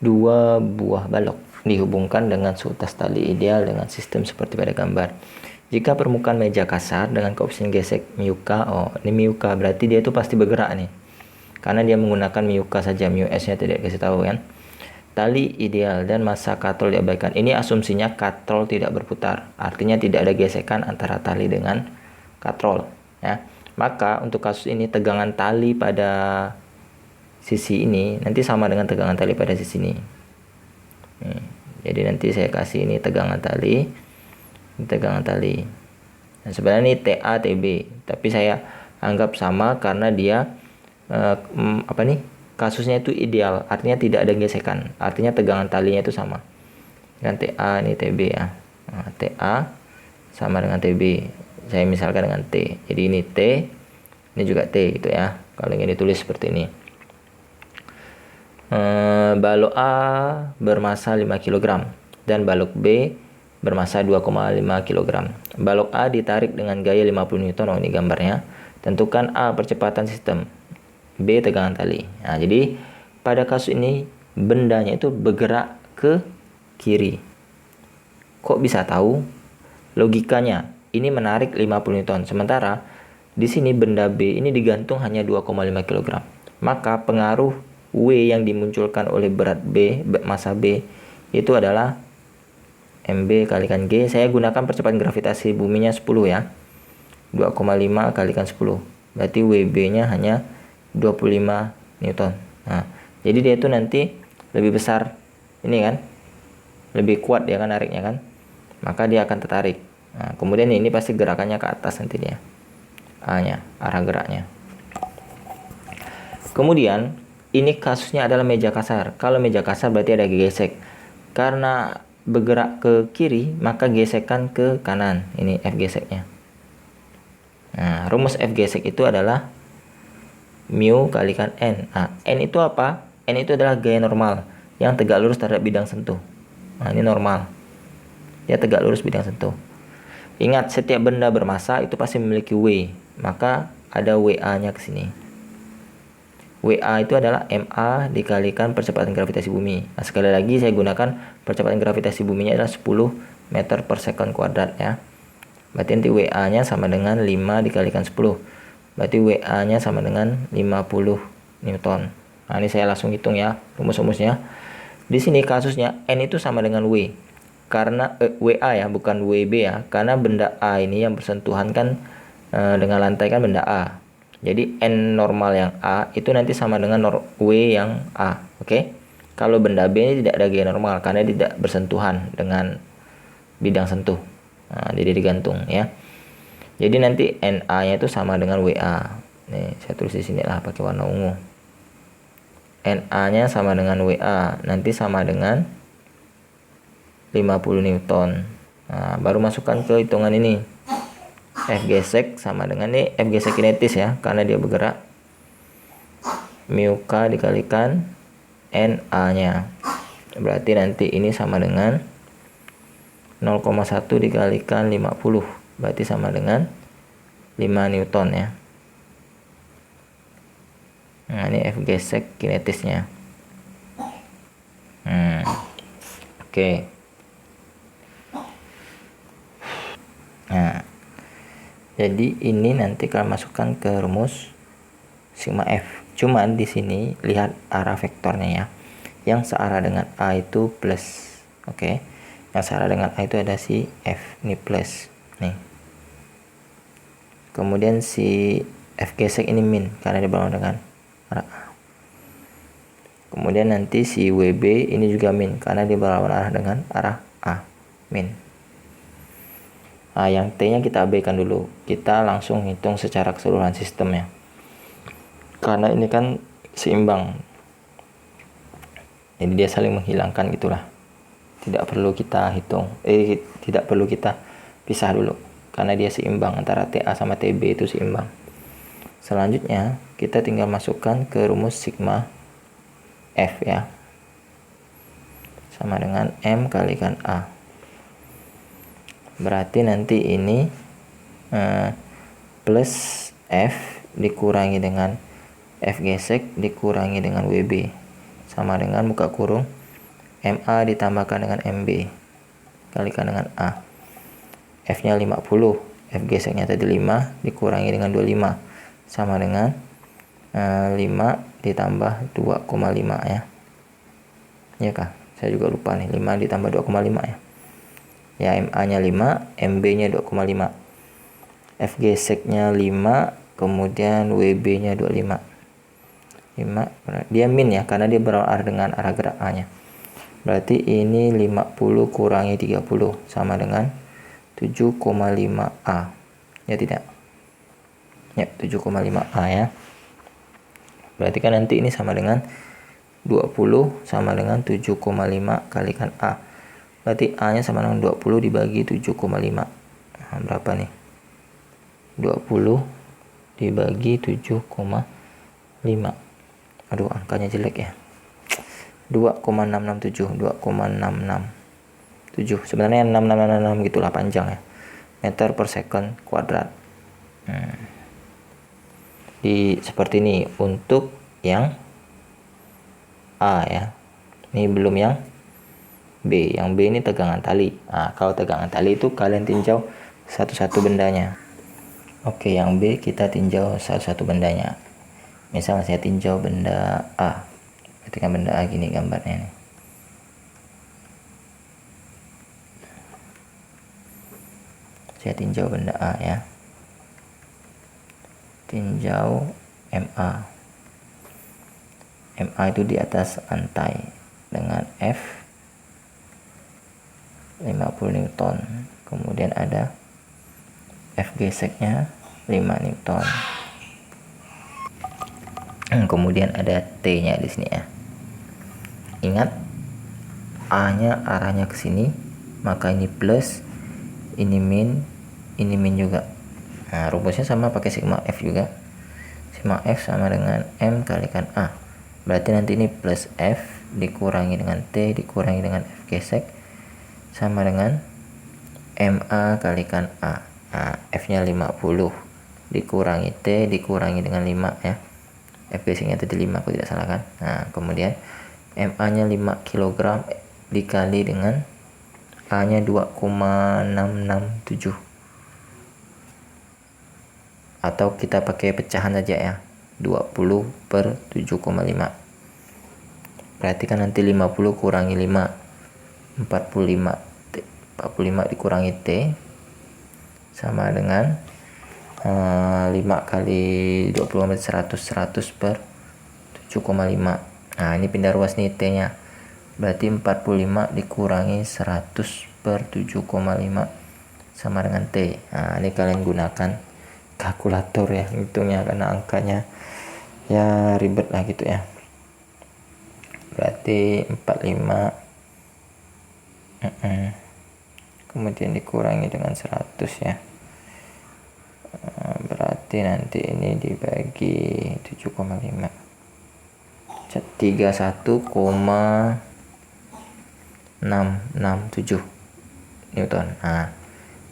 dua buah balok dihubungkan dengan seutas tali ideal dengan sistem seperti pada gambar. Jika permukaan meja kasar dengan koefisien gesek μk, ini μk berarti dia itu pasti bergerak nih. Karena dia menggunakan μk saja, μs-nya tidak dikasih tahu kan. Tali ideal dan massa katrol diabaikan. Ini asumsinya katrol tidak berputar. Artinya tidak ada gesekan antara tali dengan katrol ya. Maka untuk kasus ini tegangan tali pada sisi ini nanti sama dengan tegangan tali pada sisi ini. Jadi nanti saya kasih ini tegangan tali, Nah, sebenarnya ini TA TB, tapi saya anggap sama karena dia kasusnya itu ideal, artinya tidak ada gesekan, artinya tegangan talinya itu sama. Dan TA ini TB ya. Nah, TA sama dengan TB. Saya misalkan dengan T. Jadi ini T, ini juga T gitu ya. Kalau ingin ditulis seperti ini. Balok A bermassa 5 kg dan balok B bermassa 2,5 kg. Balok A ditarik dengan gaya 50 Newton. Ini gambarnya. Tentukan A percepatan sistem, B tegangan tali. Nah, jadi pada kasus ini bendanya itu bergerak ke kiri. Kok bisa tahu? Logikanya, ini menarik 50 Newton. Sementara di sini benda B ini digantung hanya 2,5 kg. Maka pengaruh W yang dimunculkan oleh berat B, massa B, itu adalah MB kalikan G. Saya gunakan percepatan gravitasi buminya 10 ya. 2,5 kalikan 10. Berarti WB-nya hanya 25 Newton. Nah, jadi dia itu nanti lebih besar ini kan. Lebih kuat dia kan nariknya kan. Maka dia akan tertarik. Nah, kemudian ini pasti gerakannya ke atas nanti dia. A-nya, arah geraknya. Kemudian ini kasusnya adalah meja kasar. Kalau meja kasar berarti ada gesek. Karena bergerak ke kiri, maka gesekan ke kanan. Ini F geseknya. Nah, rumus F gesek itu adalah mu kalikan N. Nah, N itu apa? N itu adalah gaya normal yang tegak lurus terhadap bidang sentuh. Nah, ini normal. Dia tegak lurus bidang sentuh. Ingat, setiap benda bermassa itu pasti memiliki W. Maka ada WA-nya ke sini. WA itu adalah MA dikalikan percepatan gravitasi bumi. Nah, sekali lagi saya gunakan percepatan gravitasi buminya adalah 10 meter per second kuadrat ya. Berarti nanti WA-nya sama dengan 5 dikalikan 10. Berarti WA-nya sama dengan 50 Newton. Nah, ini saya langsung hitung ya rumus-rumusnya. Di sini kasusnya N itu sama dengan W. Karena WA ya, bukan WB ya. Karena benda A ini yang bersentuhan kan dengan lantai kan benda A. Jadi N normal yang A itu nanti sama dengan W yang A. Oke. Kalau benda B ini tidak ada gaya normal karena tidak bersentuhan dengan bidang sentuh. Nah, jadi digantung ya. Jadi nanti NA-nya itu sama dengan WA. Nih, saya tulis di sini lah pakai warna ungu. NA-nya sama dengan WA, nanti sama dengan 50 Newton. Nah, baru masukkan ke hitungan ini. F gesek sama dengan ini F gesek kinetis ya, karena dia bergerak. Mu K dikalikan NA-nya. Berarti nanti ini sama dengan 0,1 dikalikan 50. Berarti sama dengan 5 Newton ya. Nah, ini F gesek kinetisnya. Oke. Nah, jadi ini nanti kalau masukkan ke rumus sigma F. Cuman di sini lihat arah vektornya ya. Yang searah dengan A itu plus. Oke. Yang searah dengan A itu ada si F, ini plus. Nih. Kemudian si F gesek ini min karena dia berlawanan dengan arah A. Kemudian nanti si WB ini juga min karena dia berlawanan arah dengan arah A, min. Nah, yang T-nya kita abaikan dulu. Kita langsung hitung secara keseluruhan sistemnya. Karena ini kan seimbang. Jadi dia saling menghilangkan gitulah. Tidak perlu kita hitung. Tidak perlu kita pisah dulu. Karena dia seimbang antara TA sama TB itu seimbang. Selanjutnya kita tinggal masukkan ke rumus sigma F ya. Sama dengan M kalikan A. Berarti nanti ini plus F dikurangi dengan F gesek dikurangi dengan WB sama dengan buka kurung MA ditambahkan dengan MB kalikan dengan A. F nya 50, F geseknya tadi 5 dikurangi dengan 25 sama dengan 5 ditambah 2,5 ya. Ya kah? Saya juga lupa nih, 5 ditambah 2,5 ya. Ya, MA nya 5, MB nya 2,5. F geseknya 5, kemudian WB nya 25. 5, dia min ya, karena dia berarah dengan arah gerak A nya. Berarti ini 50 kurangi 30 sama dengan 7,5A. Ya tidak? Ya, 7,5A ya. Berarti kan nanti ini sama dengan 20 sama dengan 7,5 kalikan A. Berarti A nya sama dengan 20 dibagi 7,5. Nah, berapa nih? 20 dibagi 7,5. Aduh, angkanya jelek ya. 2,667 sebenarnya 6666 gitulah panjang ya, meter per second kuadrat. Seperti ini untuk yang A ya. Ini belum yang B. Yang B ini tegangan tali. Nah, kalau tegangan tali itu kalian tinjau satu-satu bendanya. Oke, yang B kita tinjau satu-satu bendanya. Misal saya tinjau benda A. Ketika benda A gini gambarnya nih. Saya tinjau benda A ya. Tinjau MA. MA itu di atas lantai dengan F 50 Newton. Kemudian ada F geseknya 5 Newton. Kemudian ada T-nya di sini ya. Ingat A-nya arahnya ke sini, maka ini plus, ini min juga. Nah, rumusnya sama pakai sigma F juga. Sigma F sama dengan M kalikan A. Berarti nanti ini plus F dikurangi dengan T dikurangi dengan F gesek sama dengan MA kalikan A. Nah, F-nya 50 dikurangi T dikurangi dengan 5 ya. F geseknya tadi 5 aku tidak salah kan. Nah, kemudian MA nya 5 kg dikali dengan A nya 2,667, atau kita pakai pecahan saja ya, 20 per 7,5. Berarti kan nanti 50 kurangi 5 45 dikurangi T sama dengan 5 kali 20 100 per 7,5. Nah, ini pindah ruas nih T nya. Berarti 45 dikurangi 100 per 7,5 sama dengan T. Nah, ini kalian gunakan kalkulator ya, hitungnya karena angkanya ya ribet lah gitu ya. Berarti 45 kemudian dikurangi dengan 100 ya. Berarti nanti ini dibagi 7,5 31,667 Newton. Nah,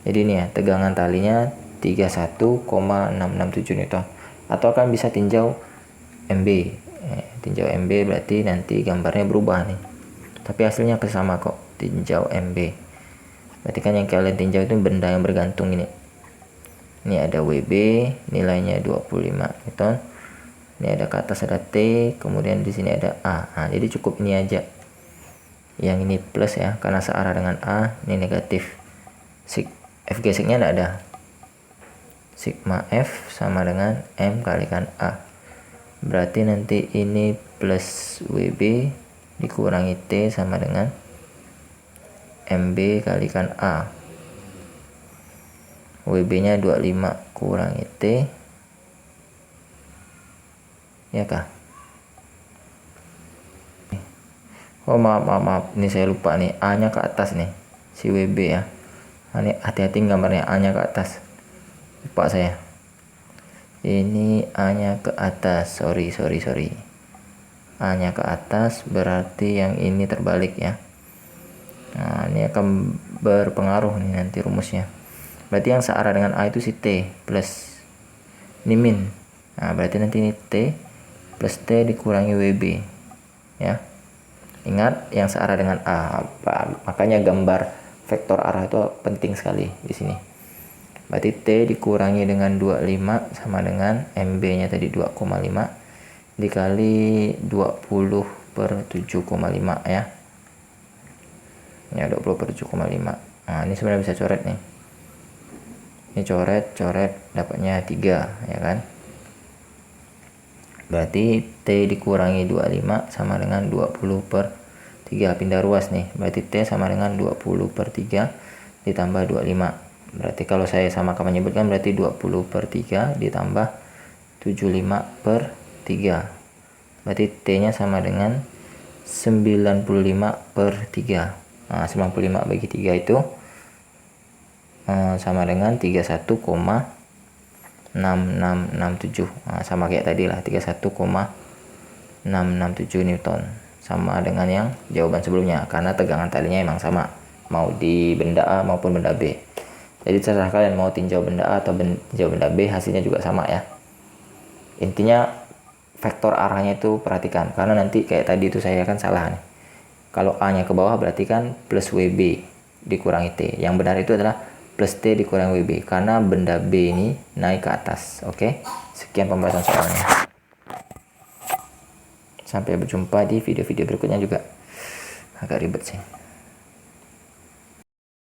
jadi ini ya, tegangan talinya 31,667 Newton. Atau kan bisa tinjau MB. Tinjau MB berarti nanti gambarnya berubah nih. Tapi hasilnya sama kok, tinjau MB. Berarti kan yang kalian tinjau itu benda yang bergantung ini. Ini ada WB, nilainya 25 Newton. Ini ada ke atas ada T, kemudian di sini ada A. Nah, jadi cukup ini aja. Yang ini plus ya, karena searah dengan A, ini negatif. F geseknya tidak ada. Sigma F sama dengan M kalikan A. Berarti nanti ini plus WB dikurangi T sama dengan MB kalikan A. WB nya 25 kurangi T, ya kah? Oh maaf, ini saya lupa nih, A nya ke atas nih, si WB ya. Nah, ini hati-hati gambarnya, A nya ke atas, lupa saya. Ini A nya ke atas, sorry. A nya ke atas berarti yang ini terbalik ya. Nah, ini akan berpengaruh nih nanti rumusnya. Berarti yang searah dengan A itu si T plus ini min. Nah, berarti nanti ini T plus T dikurangi WB ya. Ingat yang searah dengan A. Makanya gambar vektor arah itu penting sekali di sini. Berarti T dikurangi dengan 25 sama dengan MB-nya tadi 2,5 dikali 20 per 7,5 ya. Ya 20 per 7,5. Nah, ini sebenarnya bisa coret nih. Ini coret dapatnya 3 ya kan. Berarti T dikurangi 25 sama dengan 20 per 3. Pindah ruas nih. Berarti T sama dengan 20 per 3 ditambah 25. Berarti kalau saya samakan menyebutkan berarti 20 per 3 ditambah 75 per 3. Berarti T-nya sama dengan 95 per 3. Nah, 95 bagi 3 itu sama dengan 31,6667. Nah, sama kayak tadi lah, 31,667 Newton. Sama dengan yang jawaban sebelumnya, karena tegangan talinya emang sama, mau di benda A maupun benda B. Jadi terserah kalian mau tinjau benda A atau tinjau benda B, hasilnya juga sama ya. Intinya vektor arahnya itu perhatikan, karena nanti kayak tadi itu saya kan salah nih. Kalau A-nya ke bawah berarti kan plus WB dikurangi T. Yang benar itu adalah plus T dikurangi WB, karena benda B ini naik ke atas. Oke, sekian pembahasan soalnya. Sampai berjumpa di video-video berikutnya juga. Agak ribet sih.